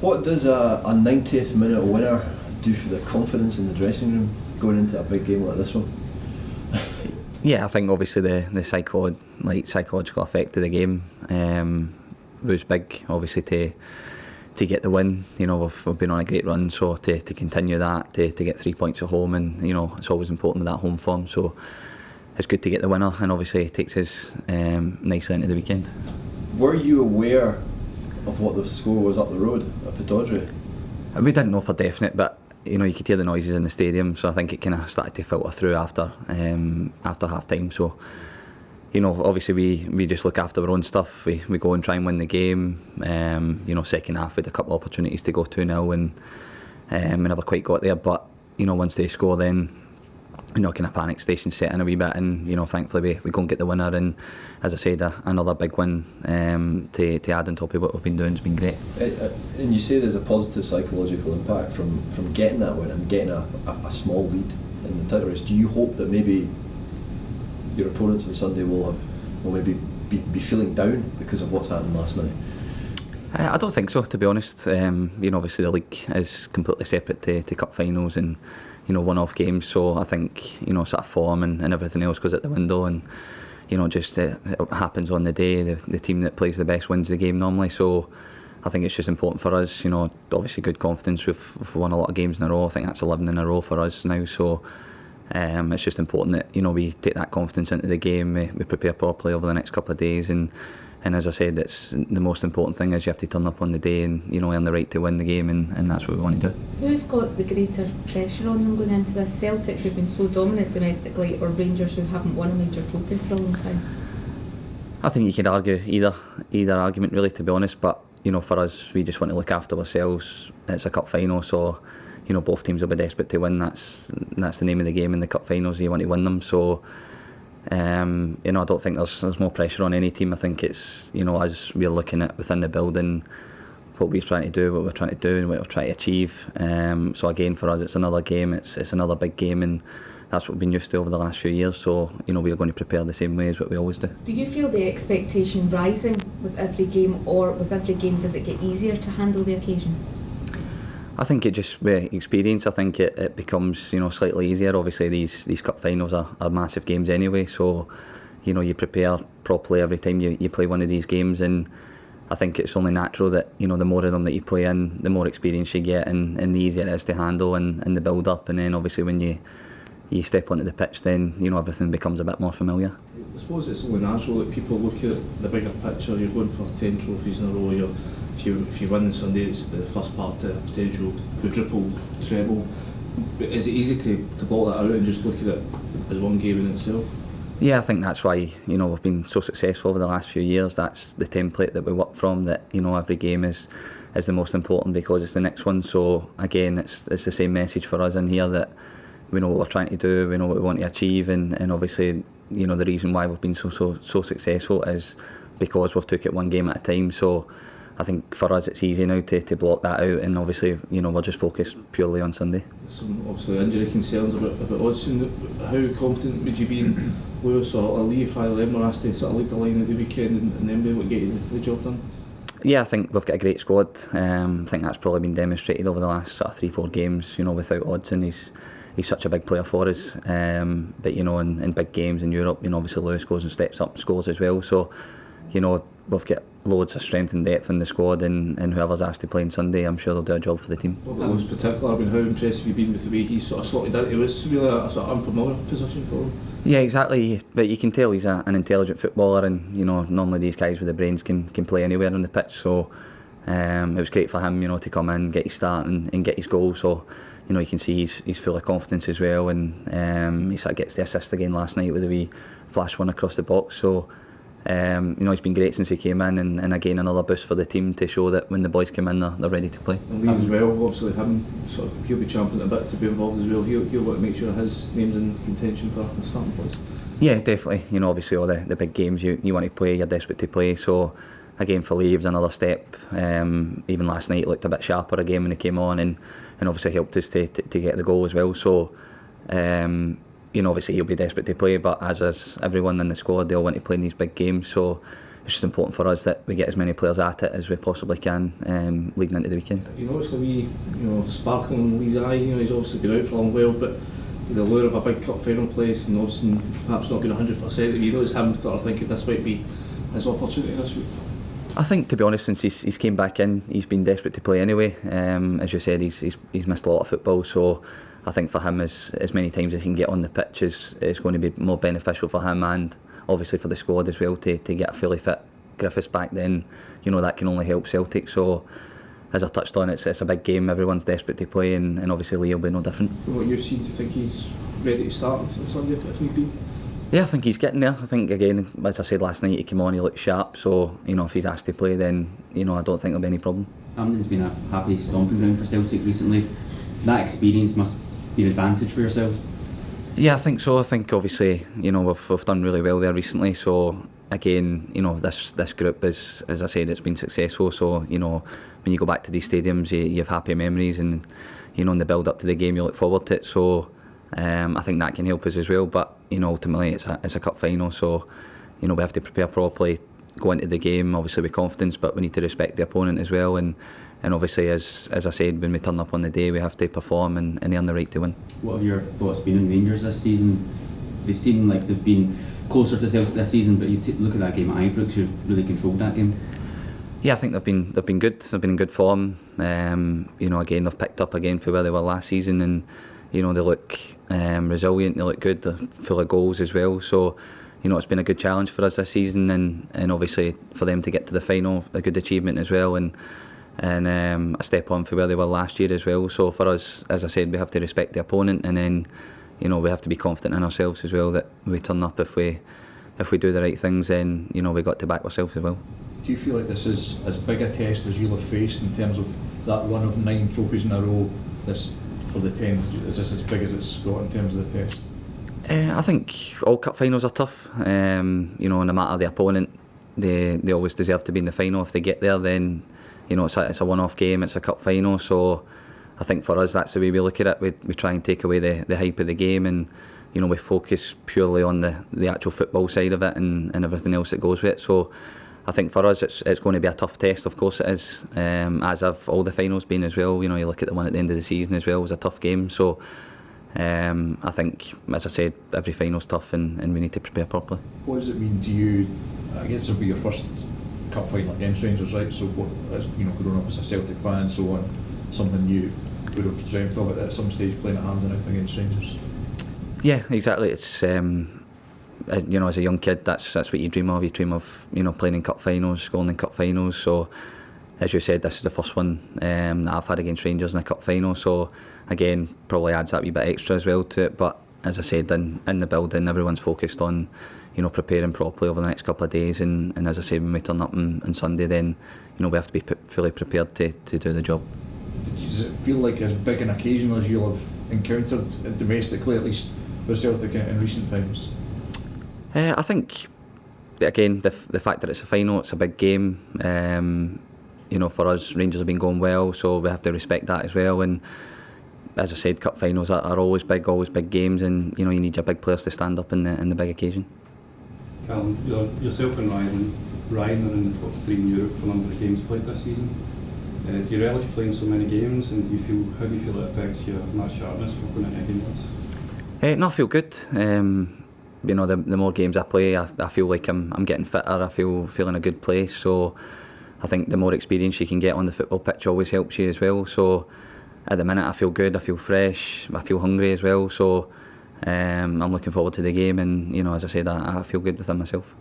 What does a 90th minute winner do for the confidence in the dressing room going into a big game like this one? Yeah, I think obviously the psychological effect of the game was big. Obviously to get the win, we've been on a great run, so to continue that, to get 3 points at home, and it's always important with that home form. So it's good to get the winner, and obviously it takes us nicely into the weekend. Were you aware of what the score was up the road at Pittodrie? We didn't know for definite, but you could hear the noises in the stadium, so I think it kind of started to filter through after half time. So obviously we just look after our own stuff. We go and try and win the game. Second half we had a couple of opportunities to go 2-0 and we never quite got there. But once they score, then kind of panic station set in a wee bit, and thankfully we go and get the winner. And as I said, another big win to add on top of what we've been doing has been great. And you say there's a positive psychological impact from getting that win and getting a small lead in the title race. Do you hope that maybe your opponents on Sunday will maybe be feeling down because of what's happened last night? I don't think so, to be honest. Obviously the league is completely separate to cup finals and one-off games, so I think sort of form and everything else goes out the window, and just it happens on the day. The team that plays the best wins the game normally, so I think it's just important for us. Obviously good confidence. We've won a lot of games in a row. I think that's 11 in a row for us now, so it's just important that we take that confidence into the game. We prepare properly over the next couple of days, and as I said, it's the most important thing is you have to turn up on the day and earn the right to win the game, and that's what we want to do. Who's got the greater pressure on them going into this? Celtic, who've been so dominant domestically, or Rangers, who haven't won a major trophy for a long time? I think you could argue either argument really, to be honest, but for us, we just want to look after ourselves. It's a cup final, so both teams will be desperate to win. That's the name of the game in the cup finals. You want to win them, so I don't think there's more pressure on any team. I think it's as we're looking at within the building what we're trying to do, and what we're trying to achieve. So again, for us, it's another game. It's another big game, and that's what we've been used to over the last few years. So we're going to prepare the same way as what we always do. Do you feel the expectation rising with every game, or with every game does it get easier to handle the occasion? I think it just with experience. I think it becomes slightly easier. Obviously these cup finals are massive games anyway, so you prepare properly every time you play one of these games, and I think it's only natural that the more of them that you play in, the more experience you get, and the easier it is to handle and the build up, and then obviously when you step onto the pitch, then everything becomes a bit more familiar. I suppose it's only natural that people look at the bigger picture. You're going for 10 trophies in a row. If you win on Sunday, it's the first part to a potential quadruple, treble. Is it easy to block that out and just look at it as one game in itself? Yeah, I think that's why we've been so successful over the last few years. That's the template that we work from. That every game is the most important because it's the next one. So again, it's the same message for us in here, that we know what we're trying to do, we know what we want to achieve, and obviously the reason why we've been so successful is because we've took it one game at a time. So I think for us it's easy now to block that out, and obviously we're just focused purely on Sunday. Some obviously injury concerns about Hodgson. How confident would you be in Lewis or Lee if either of them were asked to sort of lead the line at the weekend and then be able to get the job done? Yeah, I think we've got a great squad. I think that's probably been demonstrated over the last sort of 3-4 games. Without Hodgson, he's such a big player for us. But in big games in Europe, obviously Lewis goes and steps up, scores as well. So we've got loads of strength and depth in the squad, and whoever's asked to play on Sunday, I'm sure they'll do a job for the team. What about Lewis particular? How impressed have you been with the way he's sort of slotted into it? It was really a sort of unfamiliar position for him. Yeah, exactly. But you can tell he's an intelligent footballer, and normally these guys with the brains can play anywhere on the pitch. So it was great for him, to come in, get his start and get his goal. So you can see he's full of confidence as well, and he sort of gets the assist again last night with a wee flash one across the box. So he's been great since he came in, and again another boost for the team to show that when the boys come in, they're ready to play. And Lee as well, obviously he'll be champing a bit to be involved as well. He'll want to make sure his name's in contention for the starting place. Yeah, definitely. Obviously all the big games you want to play, you're desperate to play. So again, for Lee, it was another step. Even last night, it looked a bit sharper again when he came on, and obviously helped us to get the goal as well. So obviously he'll be desperate to play, but as is everyone in the squad, they all want to play in these big games. So it's just important for us that we get as many players at it as we possibly can leading into the weekend. Have you noticed a wee, sparkle in Lee's eye? He's obviously been out for a long while, but the allure of a big cup final place and obviously perhaps not going 100%. Have you noticed him sort of thinking this might be his opportunity this week? I think, to be honest, since he's came back in, he's been desperate to play anyway. As you said, he's missed a lot of football, so I think for him, as many times as he can get on the pitch is going to be more beneficial for him, and obviously for the squad as well, to get a fully fit Griffiths back. Then that can only help Celtic. So as I touched on, it's a big game. Everyone's desperate to play, and obviously Lee will be no different. From what you've seen, do you think he's ready to start on Sunday if need be? Yeah, I think he's getting there. I think, again, as I said last night, he came on, he looked sharp, so if he's asked to play, then I don't think there'll be any problem. Hampden's been a happy stomping ground for Celtic recently. That experience must be an advantage for yourself. Yeah, I think so. I think obviously we've done really well there recently, so again this group is, as I said, it's been successful, so when you go back to these stadiums you have happy memories, and in the build up to the game you look forward to it, so I think that can help us as well. But ultimately it's a cup final, so we have to prepare properly, go into the game obviously with confidence, but we need to respect the opponent as well, and obviously as I said, when we turn up on the day we have to perform and earn the right to win. What have your thoughts been on Rangers this season? They seem like they've been closer to Celtic this season, but you look at that game at Ibrox, you've really controlled that game. Yeah, I think they've been good. They've been in good form. Again, they've picked up again for where they were last season, and they look resilient. They look good. They're full of goals as well. So it's been a good challenge for us this season, and obviously for them to get to the final, a good achievement as well, and a step on for where they were last year as well. So for us, as I said, we have to respect the opponent, and then we have to be confident in ourselves as well, that we turn up, if we do the right things, then we've got to back ourselves as well. Do you feel like this is as big a test as you'll have faced in terms of that one of 9 trophies in a row? This for the 10, is this as big as it's got in terms of the test? I think all cup finals are tough. No matter the opponent, they always deserve to be in the final. If they get there, then it's a one-off game. It's a cup final, so I think for us that's the way we look at it. We try and take away the hype of the game, and we focus purely on the actual football side of it and everything else that goes with it. So I think for us it's going to be a tough test. Of course it is, as have all the finals been as well. You look at the one at the end of the season as well, it was a tough game. So I think, as I said, every final's tough, and we need to prepare properly. What does it mean to you? I guess it'll be your first cup final against Rangers, right? So what, growing up as a Celtic fan and so on, something you would have dreamt of at some stage, playing at Hampden against Rangers? Yeah, exactly. It's as a young kid, that's what you dream of. You dream of playing in cup finals, scoring in cup finals. So as you said, this is the first one that I've had against Rangers in a cup final. So again, probably adds that wee bit extra as well to it. But as I said, in the building, everyone's focused on preparing properly over the next couple of days. And as I said, when we turn up on Sunday, then we have to be fully prepared to do the job. Does it feel like as big an occasion as you'll have encountered domestically, at least for Celtic in recent times? I think, again, the fact that it's a final, it's a big game. For us, Rangers have been going well, so we have to respect that as well. And as I said, cup finals are always big games, and you need your big players to stand up in the big occasion. Callum, yourself and Ryan are in the top 3 in Europe for a number of games played this season. Do you relish playing so many games, and how do you feel it affects your match sharpness for going into a game like this? No, I feel good. The more games I play, I feel like I'm getting fitter. I feel in a good place. So I think the more experience you can get on the football pitch always helps you as well. So at the minute I feel good, I feel fresh, I feel hungry as well. So I'm looking forward to the game, and as I said, I feel good within myself.